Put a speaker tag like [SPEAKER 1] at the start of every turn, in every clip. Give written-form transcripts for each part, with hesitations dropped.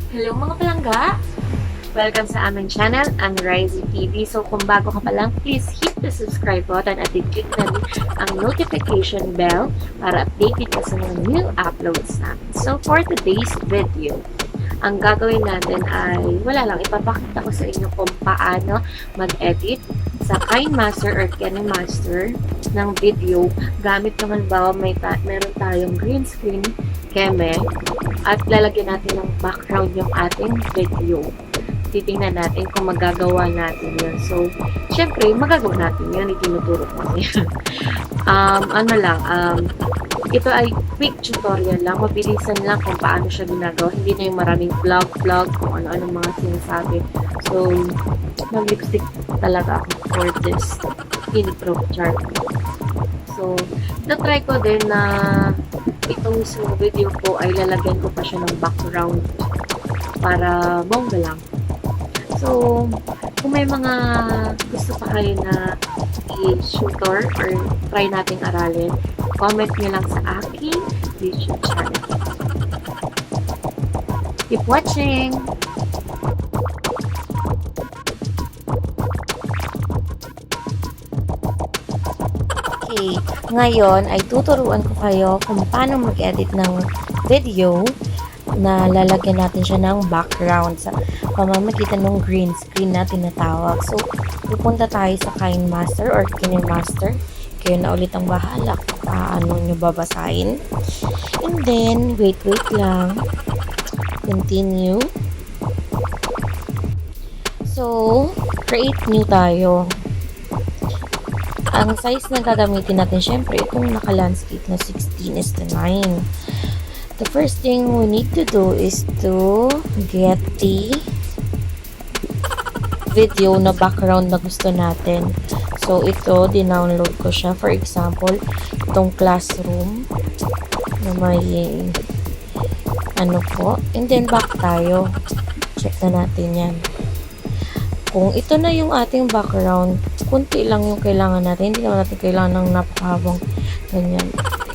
[SPEAKER 1] Hello mga palangga! Welcome sa aming channel, ang Rising TV. So kung bago ka pa lang, please hit the subscribe button at i-click na rin ang notification bell para updated ka sa mga new uploads namin. So for today's video, ang gagawin natin ay wala lang, ipapakita ko sa inyo kung paano mag-edit sa KineMaster or KineMaster ng video gamit naman ba meron tayong green screen, keme, at lalagyan natin ng background yung ating video. Titingnan natin kung magagawa natin yun. So, syempre, magagawa natin yun. Itinuturo ko kasi. Ito ay quick tutorial lang. Mabilisan lang kung paano siya ginagawa. Hindi na yung maraming vlog, kung ano-ano mga sinasabi. So, mag-lipstick talaga ako for this intro chart. So, na-try ko din na itong mismo video ko ay lalagyan ko pa siya ng background para bongga lang. So, kung may mga gusto pa kayo na i-tutor or try nating aralin, comment nyo lang sa aking YouTube channel. Keep watching! Okay, ngayon ay tuturuan ko kayo kung paano mag-edit ng video na lalagyan natin siya ng background sa pamamagitan ng green screen na tinatawag. So, pupunta tayo sa KineMaster or KineMaster. Kayo na ulit ang bahala kung paano nyo babasahin. And then, wait lang. Continue. So, create new tayo. Ang size na gagamitin natin, syempre, itong naka-landscape na 16:9. The first thing we need to do is to get the video na background na gusto natin. So, ito, dinownload ko siya. For example, itong classroom na may ano po. And then, back tayo. Check na natin yan. Kung ito na yung ating background, kunti lang yung kailangan natin. Hindi naman natin kailangan ng napakahabang ganyan.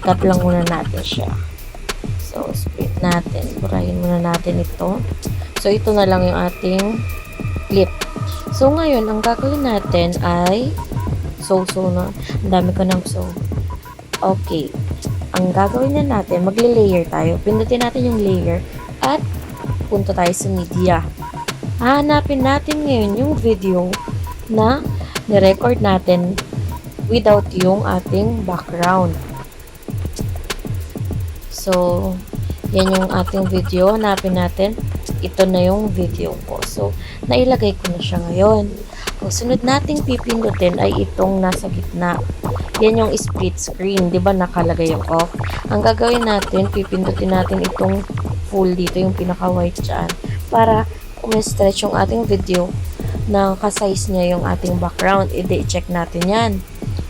[SPEAKER 1] Cut lang muna natin siya. So, split natin. Burahin muna natin ito. So, ito na lang yung ating clip. So, ngayon, ang gagawin natin ay so na. Ang dami ko ng so. Okay. Ang gagawin na natin, magle-layer tayo. Pindutin natin yung layer at punta tayo sa media. Hahanapin natin ngayon yung video na ni-record natin without yung ating background. So, yan yung ating video. Hanapin natin. Ito na yung video ko. So, nailagay ko na siya ngayon. Ang sunod nating pipindutin ay itong nasa gitna. Yan yung split screen. Diba nakalagay yung off? Ang gagawin natin, pipindutin natin itong full dito, yung pinaka-white dyan. Para umi-stretch yung ating video na kasize niya yung ating background. I-check natin yan.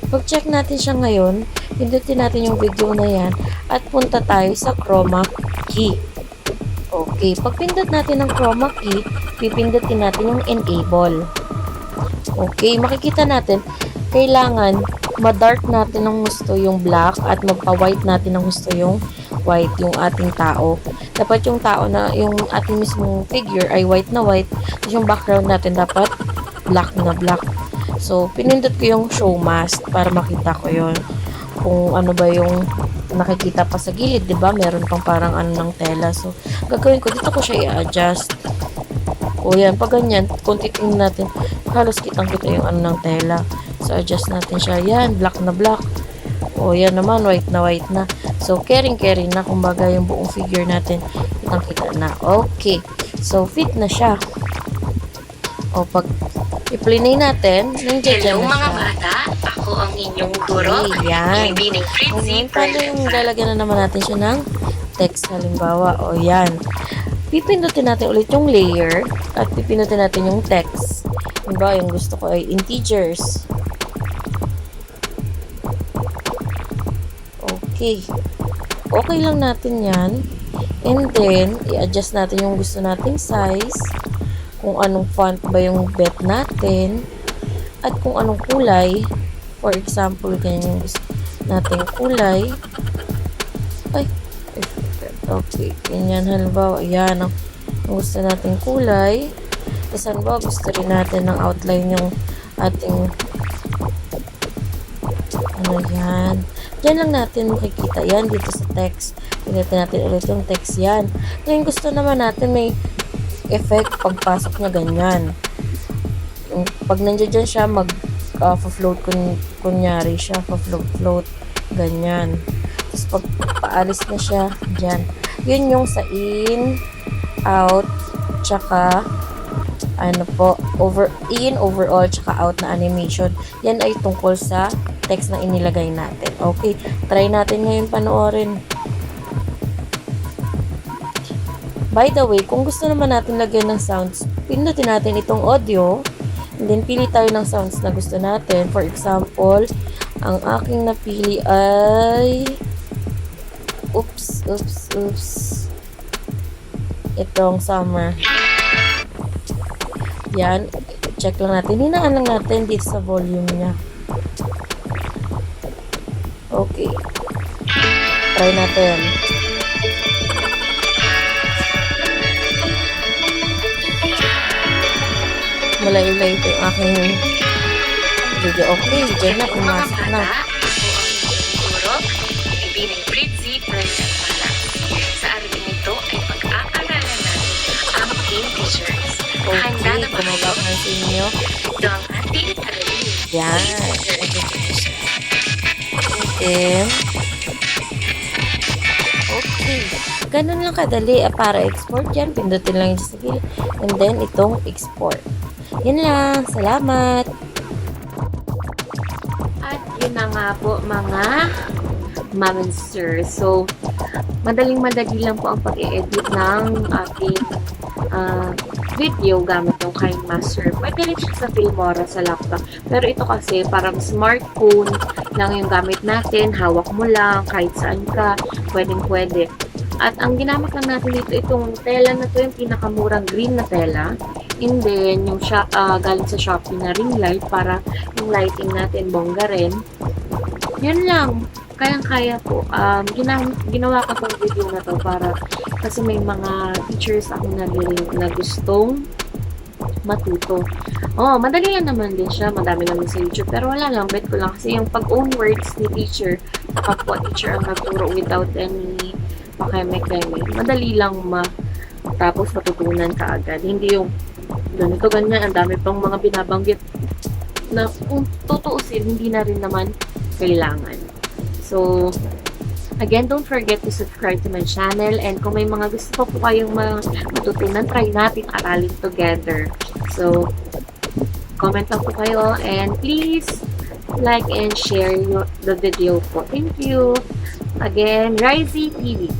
[SPEAKER 1] Pag-check natin siya ngayon, pindutin natin yung video na yan at punta tayo sa chroma key. Okay, pag pindot natin ng chroma key, pipindutin natin yung enable. Okay, makikita natin, kailangan ma-dark natin ng gusto yung black at magpa-white natin ng gusto yung white, yung ating tao. Dapat yung tao na, yung ating mismong figure ay white na white, tapos yung background natin dapat black na black. So, pinindot ko yung show mask para makita ko yon kung ano ba yung nakikita pa sa gilid, diba? Meron pang parang ano ng tela. So, gagawin ko, dito ko siya i-adjust. O yan, pag ganyan, kung titingnan natin, halos kitang-kita yung ano ng tela. So, adjust natin siya. Yan, black na black. O yan naman, white na. So, caring na, kumbaga yung buong figure natin, kitang-kita na. Okay. So, fit na siya. O, pag i-plinay natin, nandiyan
[SPEAKER 2] Hello
[SPEAKER 1] na
[SPEAKER 2] mga
[SPEAKER 1] siya.
[SPEAKER 2] bata, ako ang inyong guro.
[SPEAKER 1] Okay, yan.
[SPEAKER 2] Bining Fritzy.
[SPEAKER 1] Paano yung lalagyan na naman natin siya ng text halimbawa? O yan. Pipindutin natin ulit yung layer at pipindutin natin yung text. Halimbawa, yung gusto ko ay integers. Okay. Okay lang natin yan. And then, i-adjust natin yung gusto nating size. Kung anong font ba yung bet natin. At kung anong kulay. For example, ganyan yung gusto nating kulay. Ay, Okay, ganyan. Halimbawa, yan ang gusto nating kulay. Tapos halimbawa, gusto rin natin ng outline yung ating ano yan. Yan lang natin makikita yan dito sa text. Pilitin natin ulit yung text yan. Ngayon gusto naman natin may effect pagpasok niya ganyan. Pag nandiyan dyan siya, mag-float kunyari siya, pa-float, ganyan. Tapos pag paalis na siya, dyan. Yun yung sa in, out, tsaka ano po, in, overall, tsaka out na animation. Yan ay tungkol sa text na inilagay natin. Okay, try natin ngayon panoorin. By the way, kung gusto naman natin lagyan ng sounds, pindutin natin itong audio, and then pili tayo ng sounds na gusto natin. For example, ang aking napili ay oops, itong summer. Yan, check lang natin. Hinaan lang natin dito sa volume niya. Okay. Try natin. Malay-lay ito yung aking video. Okay, dyan na, pumasok na.
[SPEAKER 2] Guro, ibining Fritzy, Friend at Malas. Sa araling ito ay pag-aaralan natin ang ating teachers.
[SPEAKER 1] Okay, kumabak na sa inyo.
[SPEAKER 2] Ito ang ating alamin.
[SPEAKER 1] Yan. And, okay. Ganun lang kadali. Para export yan, pindutin lang yung sa gilid. And then, itong export. Yan lang. Salamat.
[SPEAKER 2] At yun na nga po mga ma'am and sir. So, madaling-madali lang po ang pag-i-edit ng ating video gamit yung kayang master. Pwede rin siya sa Filmora sa laptop. Pero ito kasi parang smartphone lang yung gamit natin. Hawak mo lang kahit saan ka. Pwedeng-pwede. At ang ginamit lang natin dito, itong tela na to, yung pinakamurang green na tela. And then, yung galing sa Shopee na ring light para yung lighting natin bongga rin. Yun lang. Kayang-kaya po. Ginawa ko tong video na to para kasi may mga teachers ako na gustong matuto. Oh, madali yan naman din siya. Madami naman sa YouTube. Pero wala lang. Bet ko lang. Kasi yung pag-own words ni teacher, kapwa teacher ang nagturo without any pakeme-keme. Madali lang tapos matutunan ka agad. Hindi yung ganito, ganyan. Ang dami pang mga binabanggit na kung tutuusin, hindi na rin naman kailangan. So, again, don't forget to subscribe to my channel. And kung may mga gusto po kayong matutunan, try natin aralin together. So, comment lang po kayo. And please, like and share the video po. Thank you. Again, Risey TV.